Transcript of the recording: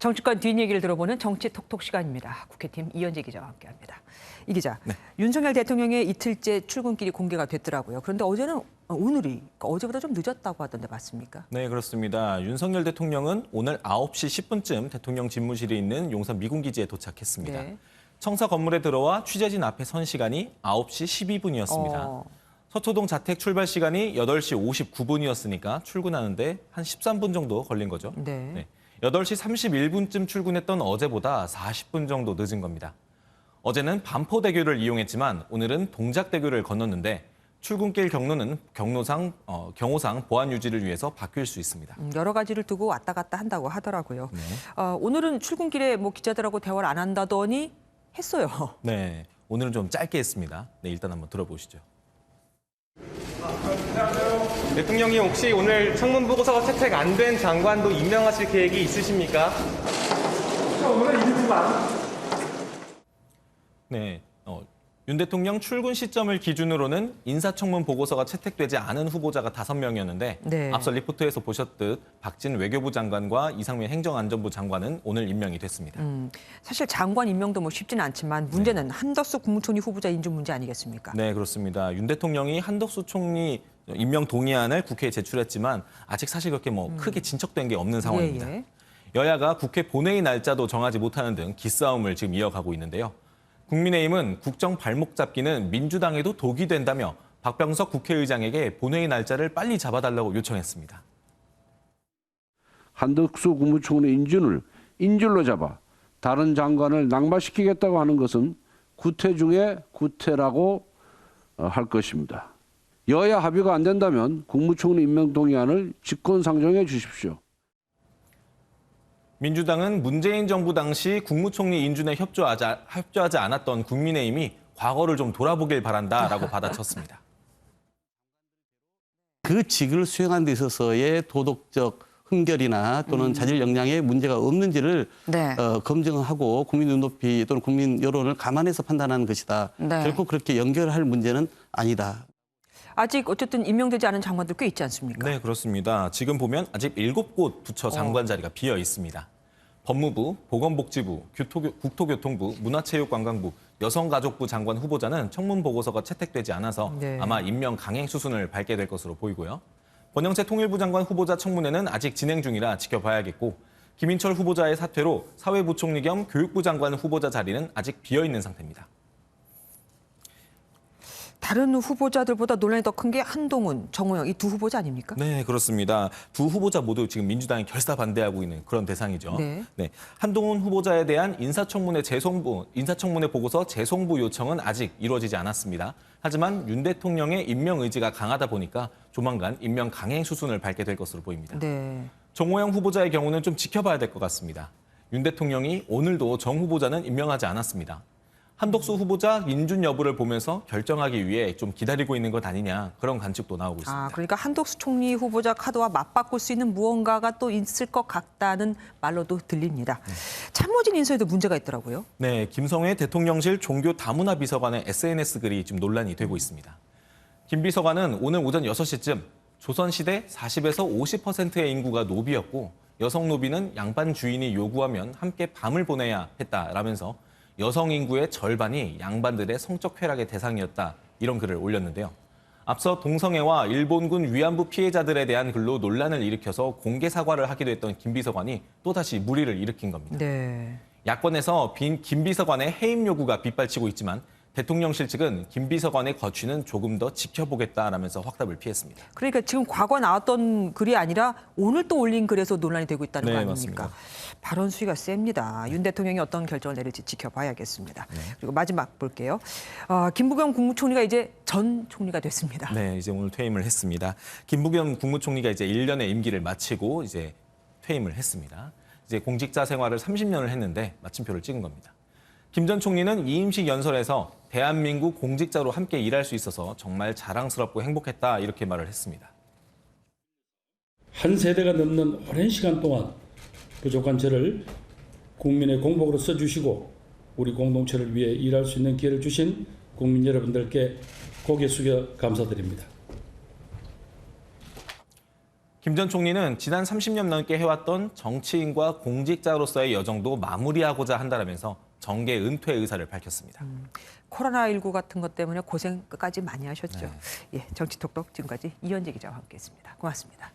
정치권 뒷얘기를 들어보는 정치 톡톡 시간입니다. 국회팀 이현재 기자와 함께합니다. 이 기자, 네. 윤석열 대통령의 이틀째 출근길이 공개가 됐더라고요. 그런데 오늘이 그러니까 어제보다 좀 늦었다고 하던데 맞습니까? 네, 그렇습니다. 윤석열 대통령은 오늘 9시 10분쯤 대통령 집무실에 있는 용산 미군기지에 도착했습니다. 네. 청사 건물에 들어와 취재진 앞에 선 시간이 9시 12분이었습니다. 서초동 자택 출발 시간이 8시 59분이었으니까 출근하는데 한 13분 정도 걸린 거죠. 네. 8시 31분쯤 출근했던 어제보다 40분 정도 늦은 겁니다. 어제는 반포대교를 이용했지만 오늘은 동작대교를 건넜는데 출근길 경로는 경호상 보안 유지를 위해서 바뀔 수 있습니다. 여러 가지를 두고 왔다 갔다 한다고 하더라고요. 네. 오늘은 출근길에 기자들하고 대화를 안 한다더니 했어요. 네, 오늘은 좀 짧게 했습니다. 네, 일단 한번 들어보시죠. 대통령이 혹시 오늘 청문 보고서가 채택 안 된 장관도 임명하실 계획이 있으십니까? 네, 윤 대통령 출근 시점을 기준으로는 인사청문 보고서가 채택되지 않은 후보자가 5명이었는데 네. 앞서 리포트에서 보셨듯 박진 외교부 장관과 이상민 행정안전부 장관은 오늘 임명이 됐습니다. 사실 장관 임명도 쉽지는 않지만 문제는 네. 한덕수 국무총리 후보자 인준 문제 아니겠습니까? 네, 그렇습니다. 윤 대통령이 한덕수 총리 임명 동의안을 국회에 제출했지만 아직 사실 그렇게 크게 진척된 게 없는 상황입니다. 예. 여야가 국회 본회의 날짜도 정하지 못하는 등 기싸움을 지금 이어가고 있는데요. 국민의힘은 국정 발목 잡기는 민주당에도 독이 된다며 박병석 국회의장에게 본회의 날짜를 빨리 잡아달라고 요청했습니다. 한덕수 국무총리 인준을 인줄로 잡아 다른 장관을 낙마시키겠다고 하는 것은 구태 중에 구태라고 할 것입니다. 여야 합의가 안 된다면 국무총리 임명 동의안을 직권상정해 주십시오. 민주당은 문재인 정부 당시 국무총리 인준에 협조하지 않았던 국민의힘이 과거를 좀 돌아보길 바란다라고 받아쳤습니다. 그 직을 수행하는 데 있어서의 도덕적 흥결이나 또는 자질 역량에 문제가 없는지를 네. 검증하고 국민 눈높이 또는 국민 여론을 감안해서 판단하는 것이다. 네. 결코 그렇게 연결할 문제는 아니다. 아직 어쨌든 임명되지 않은 장관들 꽤 있지 않습니까? 네, 그렇습니다. 지금 보면 아직 7곳 부처 장관 자리가 비어 있습니다. 법무부, 보건복지부, 국토교통부, 문화체육관광부, 여성가족부 장관 후보자는 청문 보고서가 채택되지 않아서 네. 아마 임명 강행 수순을 밟게 될 것으로 보이고요. 권영세 통일부 장관 후보자 청문회는 아직 진행 중이라 지켜봐야겠고 김인철 후보자의 사퇴로 사회부총리 겸 교육부 장관 후보자 자리는 아직 비어 있는 상태입니다. 다른 후보자들보다 논란이 더 큰 게 한동훈, 정호영 이 두 후보자 아닙니까? 네, 그렇습니다. 두 후보자 모두 지금 민주당이 결사반대하고 있는 그런 대상이죠. 네. 한동훈 후보자에 대한 인사청문회 보고서 재송부 요청은 아직 이루어지지 않았습니다. 하지만 윤 대통령의 임명 의지가 강하다 보니까 조만간 임명 강행 수순을 밟게 될 것으로 보입니다. 네. 정호영 후보자의 경우는 좀 지켜봐야 될 것 같습니다. 윤 대통령이 오늘도 정 후보자는 임명하지 않았습니다. 한덕수 후보자 인준 여부를 보면서 결정하기 위해 좀 기다리고 있는 것 아니냐 그런 관측도 나오고 있습니다. 그러니까 한덕수 총리 후보자 카드와 맞바꿀 수 있는 무언가가 또 있을 것 같다는 말로도 들립니다. 참모진 인사에도 문제가 있더라고요. 네, 김성회 대통령실 종교다문화 비서관의 SNS 글이 지금 논란이 되고 있습니다. 김 비서관은 오늘 오전 6시쯤 조선시대 40에서 50%의 인구가 노비였고 여성 노비는 양반 주인이 요구하면 함께 밤을 보내야 했다라면서 여성 인구의 절반이 양반들의 성적 쾌락의 대상이었다. 이런 글을 올렸는데요. 앞서 동성애와 일본군 위안부 피해자들에 대한 글로 논란을 일으켜서 공개 사과를 하기도 했던 김 비서관이 또다시 물의를 일으킨 겁니다. 네. 야권에서 김 비서관의 해임 요구가 빗발치고 있지만 대통령실 측은 김 비서관의 거취는 조금 더 지켜보겠다라면서 확답을 피했습니다. 그러니까 지금 과거 나왔던 글이 아니라 오늘 또 올린 글에서 논란이 되고 있다는 거 아닙니까? 맞습니다. 발언 수위가 셉니다. 윤 대통령이 어떤 결정을 내릴지 지켜봐야겠습니다. 네. 그리고 마지막 볼게요. 김부겸 국무총리가 이제 전 총리가 됐습니다. 네, 이제 오늘 퇴임을 했습니다. 김부겸 국무총리가 이제 1년의 임기를 마치고 이제 퇴임을 했습니다. 이제 공직자 생활을 30년을 했는데 마침표를 찍은 겁니다. 김 전 총리는 이임식 연설에서 대한민국 공직자로 함께 일할 수 있어서 정말 자랑스럽고 행복했다 이렇게 말을 했습니다. 한 세대가 넘는 오랜 시간 동안 부족한 저를 국민의 공복으로 써주시고 우리 공동체를 위해 일할 수 있는 기회를 주신 국민 여러분들께 고개 숙여 감사드립니다. 김 전 총리는 지난 30년 넘게 해왔던 정치인과 공직자로서의 여정도 마무리하고자 한다라면서 정계 은퇴 의사를 밝혔습니다. 코로나19 같은 것 때문에 고생 끝까지 많이 하셨죠. 예, 정치톡톡 지금까지 이현재 기자와 함께했습니다. 고맙습니다.